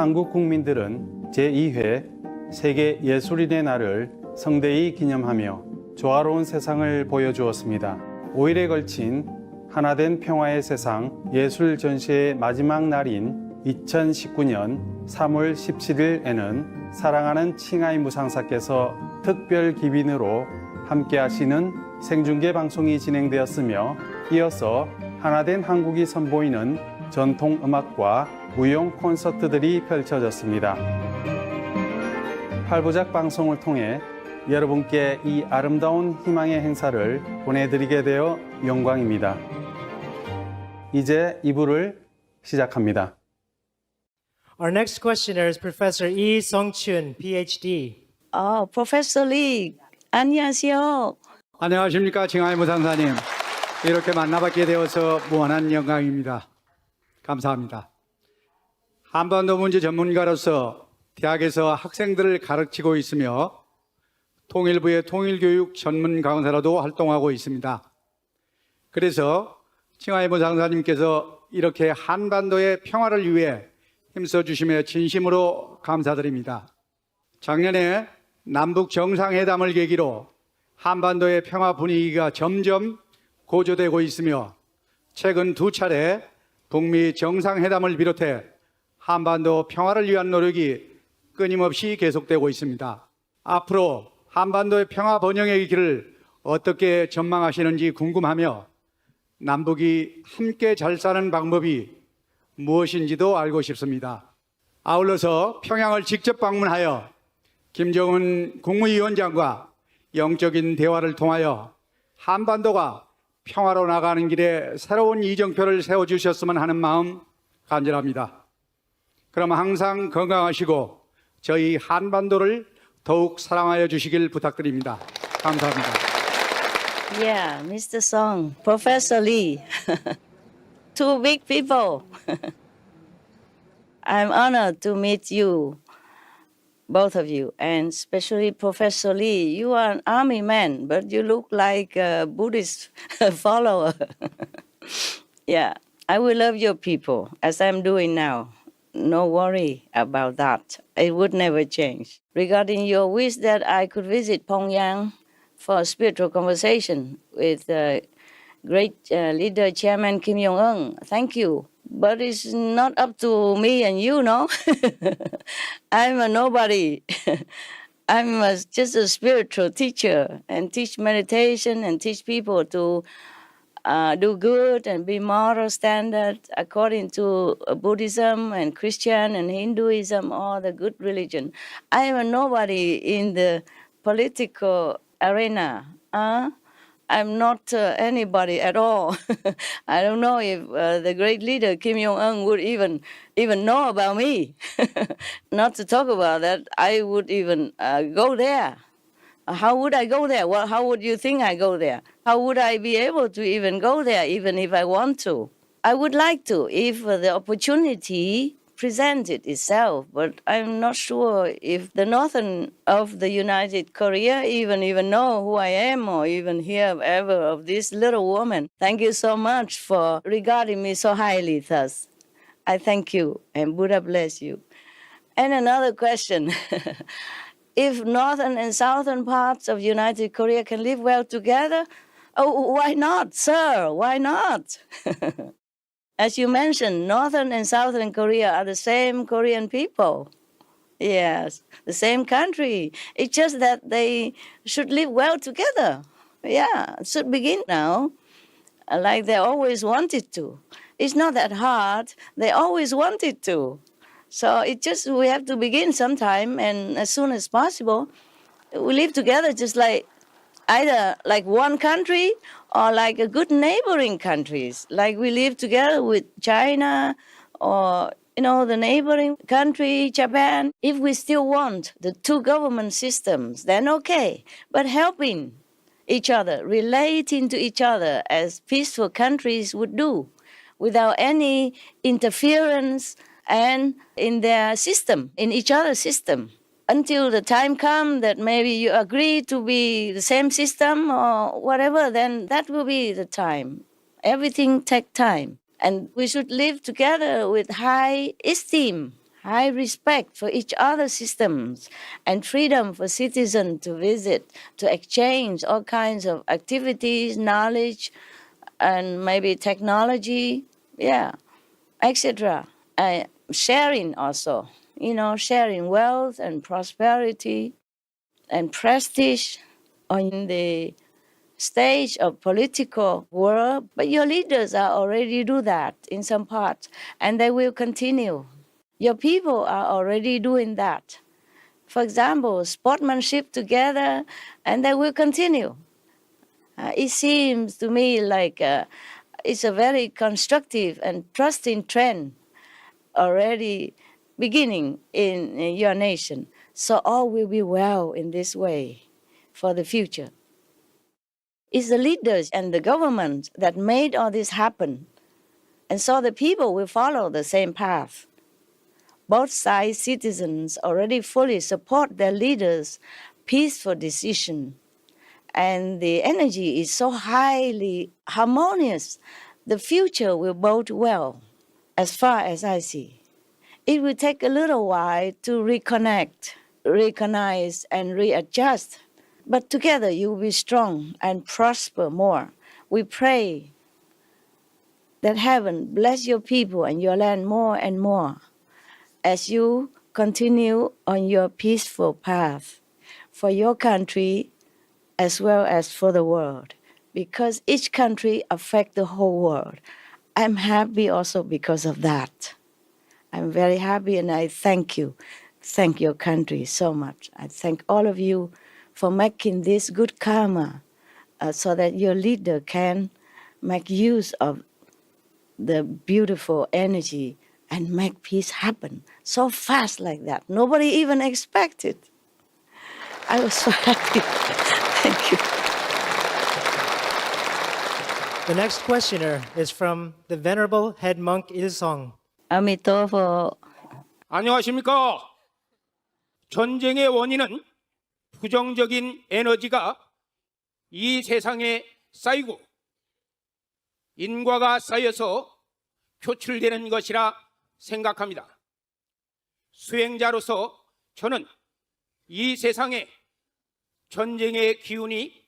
한국 국민들은 제2회 세계 예술인의 날을 성대히 기념하며 조화로운 세상을 보여주었습니다. 5일에 걸친 하나된 평화의 세상 예술 전시의 마지막 날인 2019년 3월 17일에는 사랑하는 칭하이 무상사께서 특별 기빈으로 함께 하시는 생중계 방송이 진행되었으며 이어서 하나된 한국이 선보이는 전통 음악과 무용 콘서트들이 펼쳐졌습니다. 8부작 방송을 통해 여러분께 이 아름다운 희망의 행사를 보내드리게 되어 영광입니다. 이제 2부를 시작합니다. Our next questioner is Professor Lee Sung-chun, PhD. Professor Lee, 안녕하세요. 안녕하십니까, 칭하이 무상사님. 이렇게 만나뵙게 되어서 무한한 영광입니다. 감사합니다. 한반도 문제 전문가로서 대학에서 학생들을 가르치고 있으며 통일부의 통일교육 전문 강사로도 활동하고 있습니다. 그래서 칭하이 무상사님께서 이렇게 한반도의 평화를 위해 힘써주심에 진심으로 감사드립니다. 작년에 남북 정상회담을 계기로 한반도의 평화 분위기가 점점 고조되고 있으며 최근 2차례 북미 정상회담을 비롯해 한반도 평화를 위한 노력이 끊임없이 계속되고 있습니다. 앞으로 한반도의 평화 번영의 길을 어떻게 전망하시는지 궁금하며 남북이 함께 잘 사는 방법이 무엇인지도 알고 싶습니다. 아울러서 평양을 직접 방문하여 김정은 국무위원장과 영적인 대화를 통하여 한반도가 평화로 나가는 길에 새로운 이정표를 세워주셨으면 하는 마음 간절합니다. 그럼 항상 건강하시고 저희 한반도를 더욱 사랑하여 주시길 부탁드립니다. 감사합니다. Yeah, Mr. Song, Professor Lee. Two big people. I'm honored to meet you, both of you, and especially Professor Lee. You are an army man, but you look like a Buddhist follower. Yeah, I will love your people as I'm doing now. No worry about that. It would never change. Regarding your wish that I could visit Pyongyang for a spiritual conversation with great leader Chairman Kim Jong-un, thank you. But it's not up to me and you, no? I'm a nobody. Just a spiritual teacher and teach meditation and teach people to do good and be moral standard according to Buddhism and Christian and Hinduism, all the good religion. I am a nobody in the political arena. I'm not anybody at all. I don't know if the great leader Kim Jong-un would even know about me. Not to talk about that, I would even go there. How would I go there? Well, how would you think I go there? How would I be able to even go there, even if I want to? I would like to, if the opportunity presented itself, but I'm not sure if the northern of the United Korea even know who I am or even hear ever of this little woman. Thank you so much for regarding me so highly thus. I thank you, and Buddha bless you. And another question. If northern and southern parts of United Korea can live well together, why not, sir? Why not? As you mentioned, northern and southern Korea are the same Korean people. Yes, the same country. It's just that they should live well together. Yeah, it should begin now, like they always wanted to. It's not that hard. They always wanted to. So we have to begin sometime, and as soon as possible, we live together just like either like one country or like a good neighboring countries. Like we live together with China or, the neighboring country, Japan. If we still want the two government systems, then okay. But helping each other, relating to each other as peaceful countries would do without any interference and in their system, in each other's system. Until the time comes that maybe you agree to be the same system or whatever, then that will be the time. Everything takes time. And we should live together with high esteem, high respect for each other's systems, and freedom for citizens to visit, to exchange all kinds of activities, knowledge, and maybe technology, yeah, etc. Sharing also, sharing wealth and prosperity and prestige on the stage of political world. But your leaders are already do that in some parts, and they will continue. Your people are already doing that. For example, sportsmanship together, and they will continue. It seems to me like it's a very constructive and trusting trend already beginning in your nation. So all will be well in this way for the future. It's the leaders and the government that made all this happen. And so the people will follow the same path. Both sides' citizens already fully support their leaders' peaceful decision. And the energy is so highly harmonious. The future will bode well, as far as I see. It will take a little while to reconnect, recognize, and readjust. But together you will be strong and prosper more. We pray that heaven bless your people and your land more and more as you continue on your peaceful path for your country as well as for the world, because each country affects the whole world. I'm happy also because of that. I'm very happy, and I thank you. Thank your country so much. I thank all of you for making this good karma so that your leader can make use of the beautiful energy and make peace happen so fast like that. Nobody even expected. I was so happy. Thank you. The next questioner is from the Venerable Head Monk Ilsong. Amitabha. 안녕하십니까? 전쟁의 원인은 부정적인 에너지가 이 세상에 쌓이고 인과가 쌓여서 표출되는 것이라 생각합니다. 수행자로서 저는 이 세상에 전쟁의 기운이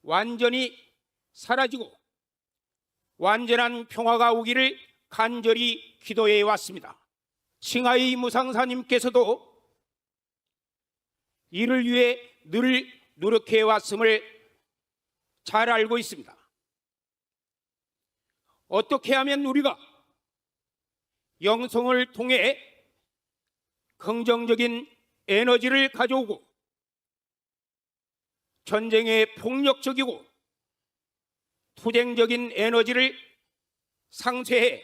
완전히 사라지고 완전한 평화가 오기를 간절히 기도해 왔습니다. 칭하이 무상사님께서도 이를 위해 늘 노력해 왔음을 잘 알고 있습니다. 어떻게 하면 우리가 영성을 통해 긍정적인 에너지를 가져오고 전쟁의 폭력적이고 투쟁적인 에너지를 상쇄해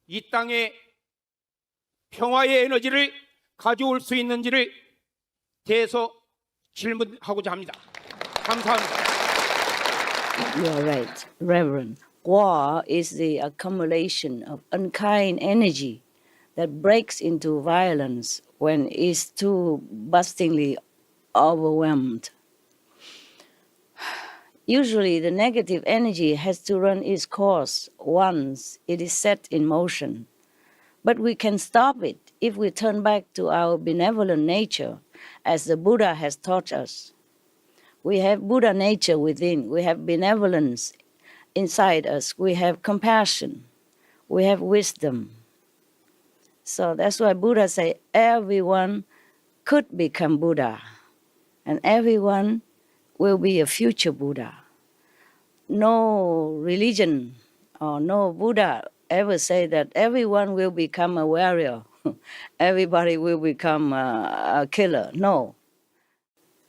이 땅에 평화의 에너지를 가져올 수 있는지를 대해서 질문하고자 합니다. 감사합니다. You are right, Reverend. War is the accumulation of unkind energy that breaks into violence when it's too bustingly overwhelmed. Usually, the negative energy has to run its course once it is set in motion. But we can stop it if we turn back to our benevolent nature, as the Buddha has taught us. We have Buddha nature within, we have benevolence inside us, we have compassion, we have wisdom. So that's why Buddha said everyone could become Buddha, and everyone will be a future Buddha. No religion or no Buddha ever say that everyone will become a warrior, everybody will become a killer. No.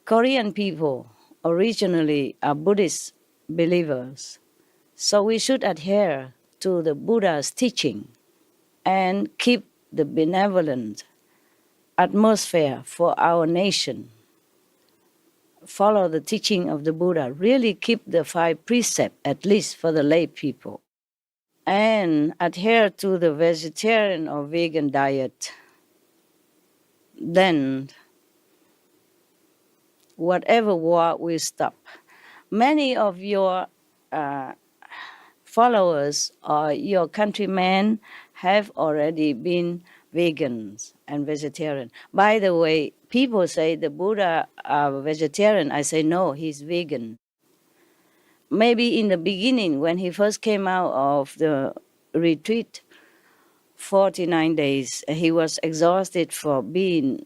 Korean people originally are Buddhist believers, so we should adhere to the Buddha's teaching and keep the benevolent atmosphere for our nation. Follow the teaching of the Buddha, really keep the 5 precepts, at least for the lay people, and adhere to the vegetarian or vegan diet. Then whatever war will stop. Many of your followers or your countrymen have already been vegans and vegetarian. By the way, people say the Buddha are vegetarian. I say no, he's vegan. Maybe in the beginning, when he first came out of the retreat, 49 days, he was exhausted for being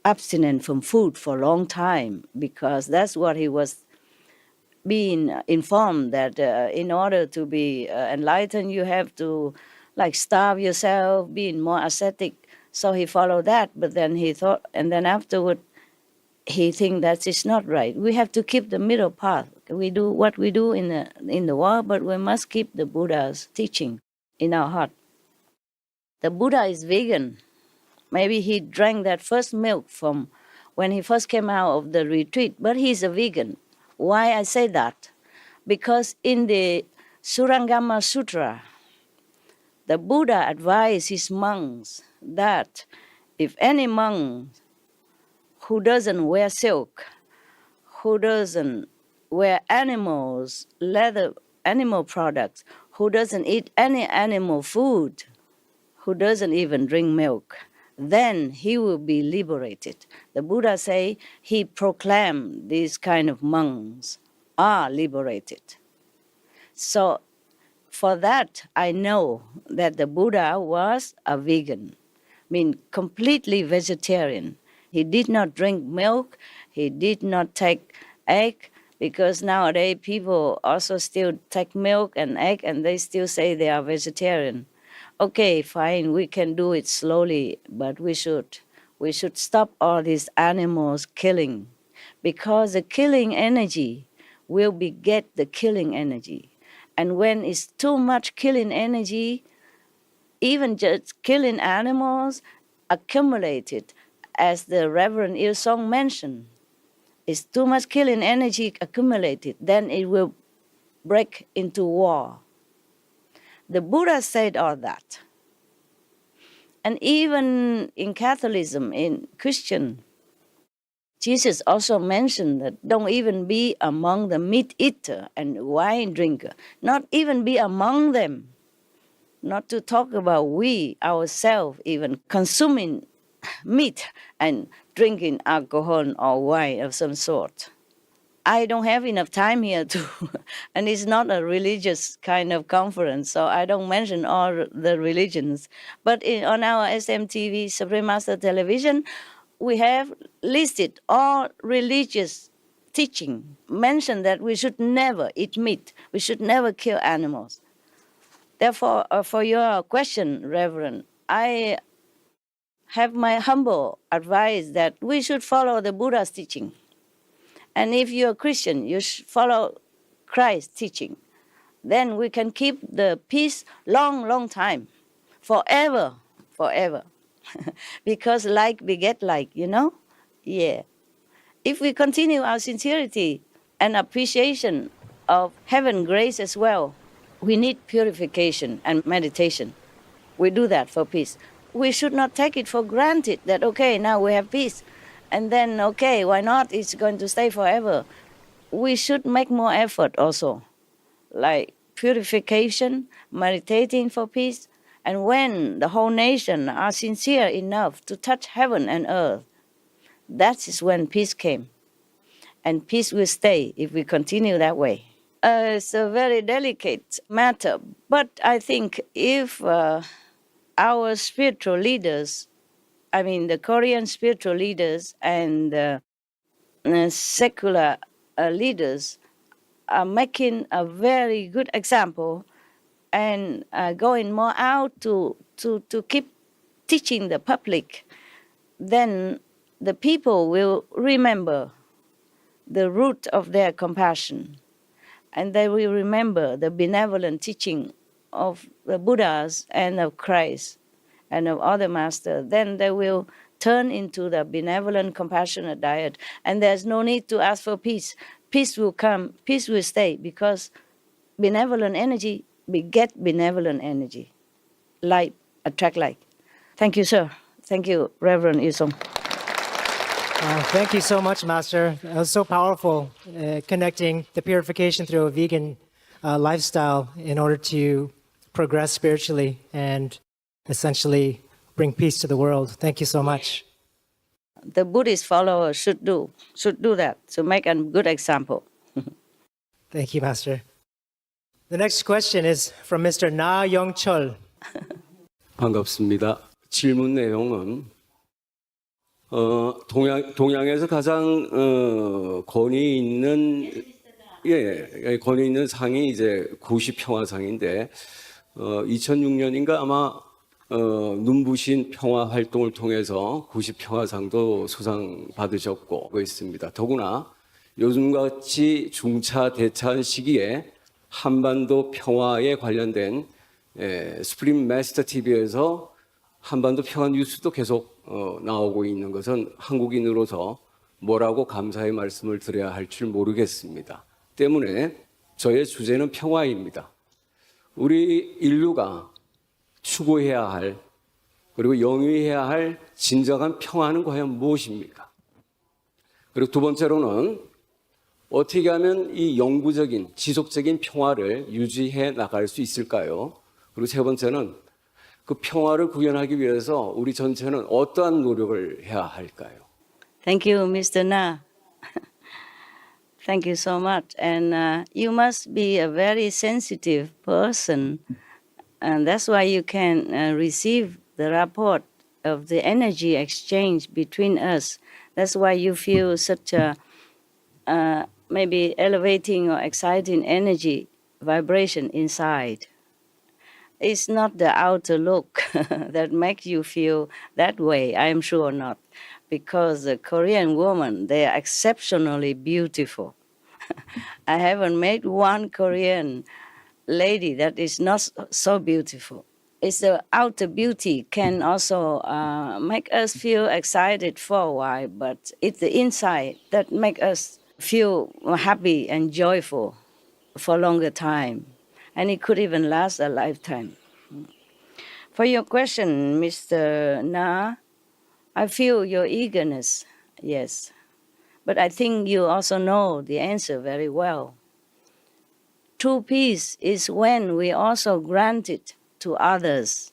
abstinent from food for a long time, because that's what he was being informed, that in order to be enlightened, you have to like starve yourself, being more ascetic. So he followed that, but then he thought, and then afterward, he think that is not right. We have to keep the middle path. We do what we do in the world, but we must keep the Buddha's teaching in our heart. The Buddha is vegan. Maybe he drank that first milk from when he first came out of the retreat, but he's a vegan. Why I say that? Because in the Surangama Sutra, the Buddha advised his monks that if any monk who doesn't wear silk, who doesn't wear leather animal products, who doesn't eat any animal food, who doesn't even drink milk, then he will be liberated. The Buddha say he proclaimed these kind of monks are liberated. So for that, I know that the Buddha was a vegan, completely vegetarian. He did not drink milk, he did not take egg, because nowadays people also still take milk and egg and they still say they are vegetarian. Okay, fine, we can do it slowly, but we should stop all these animals killing, because the killing energy will beget the killing energy. And when it's too much killing energy, even just killing animals accumulated, as the Reverend Il Song mentioned, it's too much killing energy accumulated, then it will break into war. The Buddha said all that. And even in Catholicism, in Christian, Jesus also mentioned that don't even be among the meat eater and wine drinker, not even be among them. Not to talk about we ourselves even consuming meat and drinking alcohol or wine of some sort. I don't have enough time here to, and it's not a religious kind of conference, so I don't mention all the religions. But on our SMTV, Supreme Master Television, we have listed all religious teaching, mentioned that we should never eat meat, we should never kill animals. Therefore, for your question, Reverend, I have my humble advice that we should follow the Buddha's teaching. And if you're a Christian, you should follow Christ's teaching. Then we can keep the peace long time, forever. Because like beget like, Yeah. If we continue our sincerity and appreciation of heaven grace as well, we need purification and meditation. We do that for peace. We should not take it for granted that, okay, now we have peace. And then, okay, why not? It's going to stay forever. We should make more effort also, like purification, meditating for peace. And when the whole nation are sincere enough to touch heaven and earth, that is when peace came. And peace will stay if we continue that way. It's a very delicate matter, but I think if our spiritual leaders, the Korean spiritual leaders and secular leaders are making a very good example and going more out to keep teaching the public, then the people will remember the root of their compassion, and they will remember the benevolent teaching of the Buddhas and of Christ and of other masters. Then they will turn into the benevolent, compassionate diet. And there's no need to ask for peace. Peace will come, peace will stay, because benevolent energy beget benevolent energy. Like attract like. Thank you, sir. Thank you, Reverend Yusong. Thank you so much, Master. That was so powerful, connecting the purification through a vegan lifestyle in order to progress spiritually. And essentially bring peace to the world. Thank you so much. The Buddhist followers should do that to make a good example. Thank you, Master. The next question is from Mr. Na Young Chol. 반갑습니다. 질문 내용은 동양에서 가장 권위 있는 권위 있는 상이 이제 구시 평화상인데 2006년인가 아마 눈부신 평화 활동을 통해서 구시 평화상도 수상 받으셨고 있습니다. 더구나 요즘같이 중차 대차한 시기에 한반도 평화에 관련된 스프림 마스터 TV에서 한반도 평화 뉴스도 계속 나오고 있는 것은 한국인으로서 뭐라고 감사의 말씀을 드려야 할 줄 모르겠습니다. 때문에 저의 주제는 평화입니다. 우리 인류가 추구해야 할 그리고 영위해야 할 진정한 평화는 과연 무엇입니까? 그리고 두 번째로는 어떻게 하면 이 영구적인 지속적인 평화를 유지해 나갈 수 있을까요? 그리고 세 번째는 그 평화를 구현하기 위해서 우리 전체는 어떠한 노력을 해야 할까요? Thank you, Mr. Na. Thank you so much. And you must be a very sensitive person. And that's why you can receive the report of the energy exchange between us. That's why you feel such a maybe elevating or exciting energy vibration inside. It's not the outer look that makes you feel that way, I am sure not. Because the Korean women, they are exceptionally beautiful. I haven't met one Korean lady that is not so beautiful. It's the outer beauty can also make us feel excited for a while, but it's the inside that make us feel happy and joyful for a longer time. And it could even last a lifetime. For your question, Mr. Na, I feel your eagerness, yes. But I think you also know the answer very well. True peace is when we also grant it to others,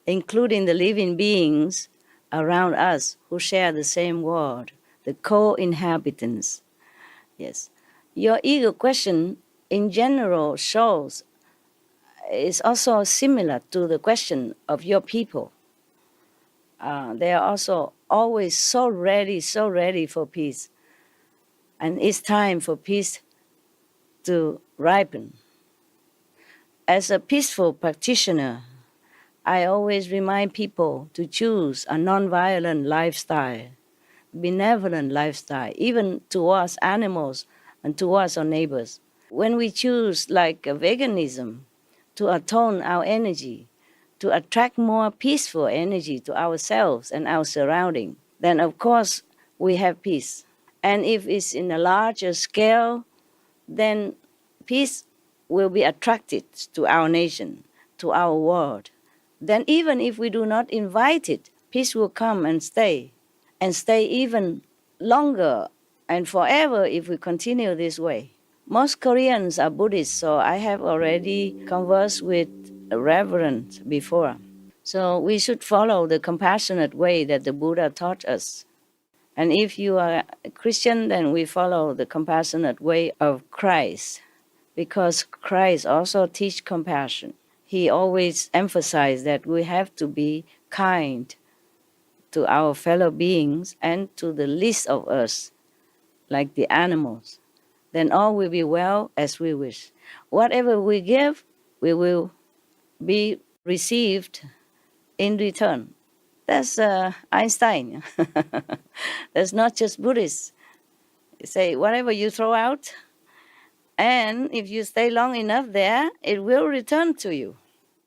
including the living beings around us who share the same world, the co-inhabitants. Yes. Your eager question in general shows is also similar to the question of your people. They are also always so ready for peace. And it's time for peace to ripen. As a peaceful practitioner, I always remind people to choose a nonviolent lifestyle, benevolent lifestyle, even towards animals and towards our neighbors. When we choose like veganism to atone our energy, to attract more peaceful energy to ourselves and our surrounding, then of course we have peace. And if it's in a larger scale, then peace will be attracted to our nation, to our world. Then even if we do not invite it, peace will come and stay even longer and forever if we continue this way. Most Koreans are Buddhists, so I have already conversed with a reverend before. So we should follow the compassionate way that the Buddha taught us. And if you are a Christian, then we follow the compassionate way of Christ, because Christ also teach compassion. He always emphasized that we have to be kind to our fellow beings and to the least of us, like the animals. Then all will be well as we wish. Whatever we give, we will be received in return. That's Einstein. That's not just Buddhists. They say whatever you throw out, and if you stay long enough there, it will return to you.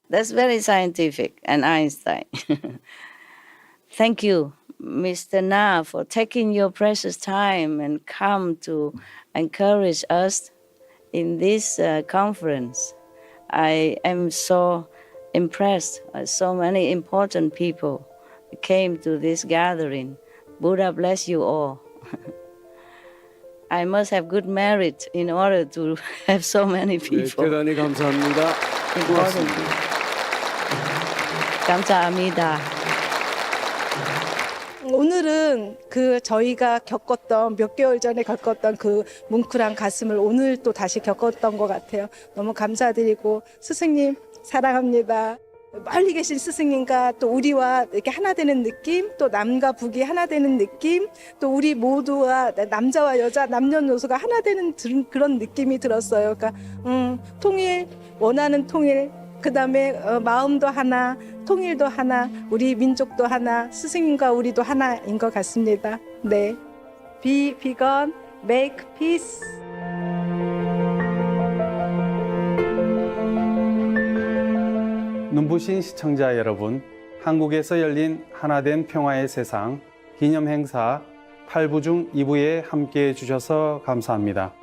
That's very scientific and Einstein. Thank you, Mr. Na, for taking your precious time and come to encourage us in this conference. I am so impressed by so many important people who came to this gathering. Buddha bless you all. I must have good merit in order to have so many 네, people. 대단히 감사합니다. Important 고맙습니다. people. 감사합니다. 오늘은 저희가 겪었던 몇 개월 전에 겪었던 그 뭉클한 가슴을 오늘 또 다시 겪었던 것 같아요. 너무 감사드리고 스승님 사랑합니다. 멀리 계신 스승님과 또 우리와 이렇게 하나 되는 느낌, 또 남과 북이 하나 되는 느낌, 또 우리 모두와 남자와 여자 남녀노소가 하나 되는 그런 느낌이 들었어요. 그러니까 통일, 원하는 통일, 그다음에 마음도 하나, 통일도 하나, 우리 민족도 하나, 스승님과 우리도 하나인 것 같습니다. 네, Be vegan, make peace. 눈부신 시청자 여러분, 한국에서 열린 하나된 평화의 세상 기념 행사 8부 중 2부에 함께해 주셔서 감사합니다.